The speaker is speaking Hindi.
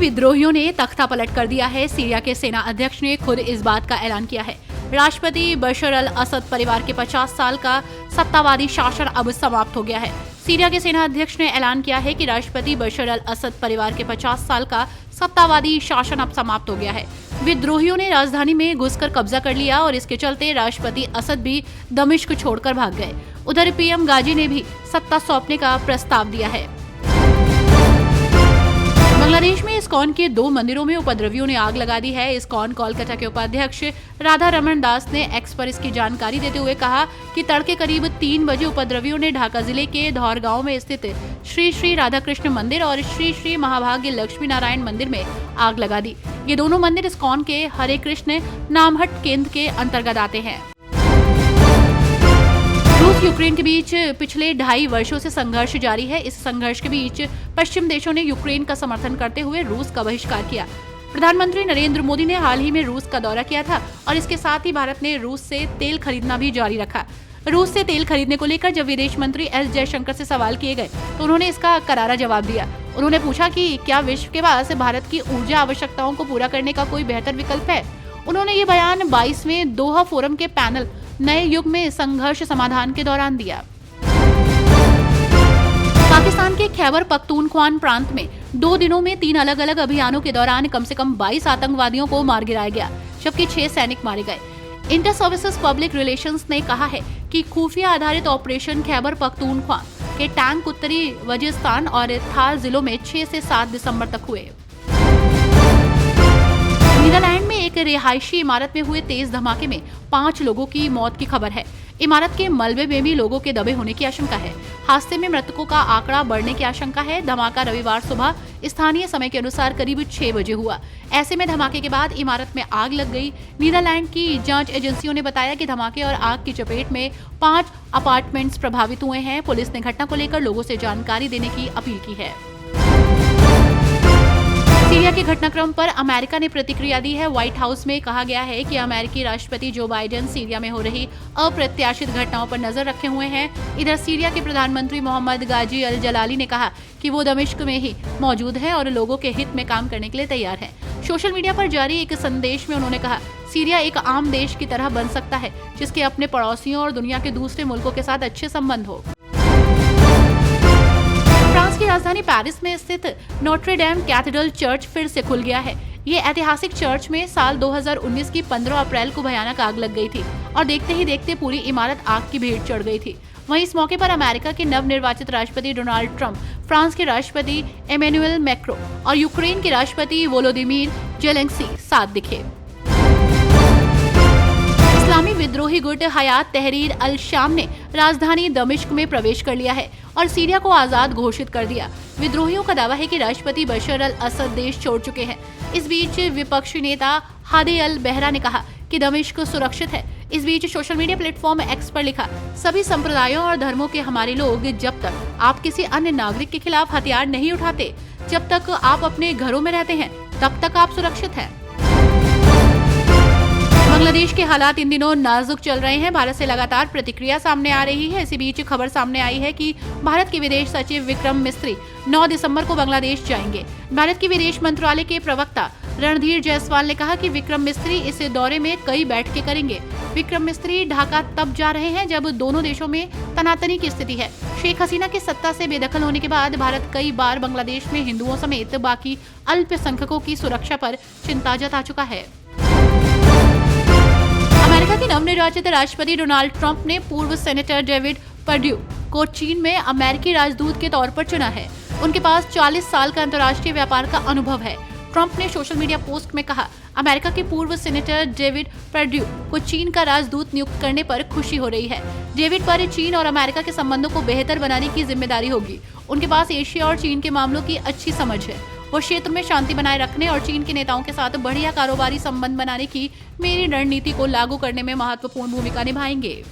विद्रोहियों ने तख्ता पलट कर दिया है। सीरिया के सेना अध्यक्ष ने खुद इस बात का ऐलान किया है। राष्ट्रपति बशर अल असद परिवार के 50 साल का सत्तावादी शासन अब समाप्त हो गया है। सीरिया के सेना अध्यक्ष ने ऐलान किया है कि राष्ट्रपति बशर अल असद परिवार के 50 साल का सत्तावादी शासन अब समाप्त हो गया है। विद्रोहियों ने राजधानी में घुसकर कब्जा कर लिया और इसके चलते राष्ट्रपति असद भी दमिश्क छोड़कर भाग गए। उधर पीएम गाजी ने भी सत्ता सौंपने का प्रस्ताव दिया है। बांग्लादेश में इस्कॉन के 2 मंदिरों में उपद्रवियों ने आग लगा दी है। इस्कॉन कोलकाता के उपाध्यक्ष राधा रमन दास ने एक्स पर इसकी जानकारी देते हुए कहा कि तड़के करीब 3 बजे उपद्रवियों ने ढाका जिले के धौर गांव में स्थित श्री श्री राधा कृष्ण मंदिर और श्री श्री महाभाग्य लक्ष्मी नारायण मंदिर में आग लगा दी। ये दोनों मंदिर इस्कॉन के हरे कृष्ण नामहट केंद्र के अंतर्गत आते हैं। रूस यूक्रेन के बीच पिछले 2.5 वर्षों से संघर्ष जारी है। इस संघर्ष के बीच पश्चिम देशों ने यूक्रेन का समर्थन करते हुए रूस का बहिष्कार किया। प्रधानमंत्री नरेंद्र मोदी ने हाल ही में रूस का दौरा किया था और इसके साथ ही भारत ने रूस से तेल खरीदना भी जारी रखा। रूस से तेल खरीदने को लेकर जब विदेश मंत्री एस जयशंकर से सवाल किए गए तो उन्होंने इसका करारा जवाब दिया। उन्होंने पूछा कि क्या विश्व के पास भारत की ऊर्जा आवश्यकताओं को पूरा करने का कोई बेहतर विकल्प है। उन्होंने ये बयान 22वें दोहा फोरम के पैनल नए युग में संघर्ष समाधान के दौरान दिया। पाकिस्तान के खैबर पख्तूनख्वान प्रांत में 2 दिनों में 3 अलग अलग अभियानों के दौरान कम से कम 22 आतंकवादियों को मार गिराया गया, जबकि 6 सैनिक मारे गए। इंटर सर्विसेज पब्लिक रिलेशंस ने कहा है कि खुफिया आधारित ऑपरेशन खैबर पख्तूनख्वा के टैंक उत्तरी वजीरिस्तान और थार जिलों में 6 से 7 दिसंबर तक हुए। नीदरलैंड में एक रिहायशी इमारत में हुए तेज धमाके में 5 लोगों की मौत की खबर है। इमारत के मलबे में भी लोगों के दबे होने की आशंका है। हादसे में मृतकों का आंकड़ा बढ़ने की आशंका है। धमाका रविवार सुबह स्थानीय समय के अनुसार करीब 6 बजे हुआ। ऐसे में धमाके के बाद इमारत में आग लग गई। नीदरलैंड की जांच एजेंसियों ने बताया कि धमाके और आग की चपेट में 5 अपार्टमेंट्स प्रभावित हुए हैं। पुलिस ने घटना को लेकर लोगों से जानकारी देने की अपील की है। सीरिया के घटनाक्रम पर अमेरिका ने प्रतिक्रिया दी है। व्हाइट हाउस में कहा गया है कि अमेरिकी राष्ट्रपति जो बाइडेन सीरिया में हो रही अप्रत्याशित घटनाओं पर नजर रखे हुए हैं। इधर सीरिया के प्रधानमंत्री मोहम्मद गाजी अल जलाली ने कहा कि वो दमिश्क में ही मौजूद हैं और लोगों के हित में काम करने के लिए तैयार हैं। सोशल मीडिया पर जारी एक संदेश में उन्होंने कहा, सीरिया एक आम देश की तरह बन सकता है जिसके अपने पड़ोसियों और दुनिया के दूसरे मुल्कों के साथ अच्छे संबंध हो। फ्रांस की राजधानी पेरिस में स्थित नोट्रे डेम कैथेड्रल चर्च फिर से खुल गया है। ये ऐतिहासिक चर्च में साल 2019 की 15 अप्रैल को भयानक आग लग गई थी और देखते ही देखते पूरी इमारत आग की भेंट चढ़ गई थी। वहीं इस मौके पर अमेरिका के नवनिर्वाचित राष्ट्रपति डोनाल्ड ट्रंप, फ्रांस के राष्ट्रपति एमेनुएल मैक्रो और यूक्रेन के राष्ट्रपति वोलोदिमीर जेलेंस्की साथ दिखे। इस्लामी विद्रोही गुट हयात तहरीर अल शाम ने राजधानी दमिश्क में प्रवेश कर लिया है और सीरिया को आजाद घोषित कर दिया। विद्रोहियों का दावा है कि राष्ट्रपति बशर अल असद देश छोड़ चुके हैं। इस बीच विपक्षी नेता हादी अल बहरा ने कहा कि दमिश्क सुरक्षित है। इस बीच सोशल मीडिया प्लेटफॉर्म एक्स पर लिखा, सभी संप्रदायों और धर्मों के हमारे लोग, जब तक आप किसी अन्य नागरिक के खिलाफ हथियार नहीं उठाते, जब तक आप अपने घरों में रहते हैं, तब तक आप सुरक्षित हैं। बांग्लादेश के हालात इन दिनों नाजुक चल रहे हैं। भारत से लगातार प्रतिक्रिया सामने आ रही है। इसी बीच खबर सामने आई है कि भारत के विदेश सचिव विक्रम मिस्री 9 दिसंबर को बांग्लादेश जाएंगे। भारत के विदेश मंत्रालय के प्रवक्ता रणधीर जायसवाल ने कहा कि विक्रम मिस्री इस दौरे में कई बैठकें करेंगे। विक्रम मिस्री ढाका तब जा रहे हैं जब दोनों देशों में तनातनी की स्थिति है। शेख हसीना की सत्ता से बेदखल होने के बाद भारत कई बार बांग्लादेश में हिंदुओं समेत बाकी अल्पसंख्यकों की सुरक्षा पर चिंता जता चुका है। अमेरिका के नवनिर्वाचित राष्ट्रपति डोनाल्ड ट्रंप ने पूर्व सेनेटर डेविड पर्ड्यू को चीन में अमेरिकी राजदूत के तौर पर चुना है। उनके पास 40 साल का अंतर्राष्ट्रीय व्यापार का अनुभव है। ट्रंप ने सोशल मीडिया पोस्ट में कहा, अमेरिका के पूर्व सेनेटर डेविड पर्ड्यू को चीन का राजदूत नियुक्त करने पर खुशी हो रही है। डेविड पर चीन और अमेरिका के संबंधों को बेहतर बनाने की जिम्मेदारी होगी। उनके पास एशिया और चीन के मामलों की अच्छी समझ है। वो क्षेत्र में शांति बनाए रखने और चीन के नेताओं के साथ बढ़िया कारोबारी संबंध बनाने की मेरी रणनीति को लागू करने में महत्वपूर्ण भूमिका निभाएंगे।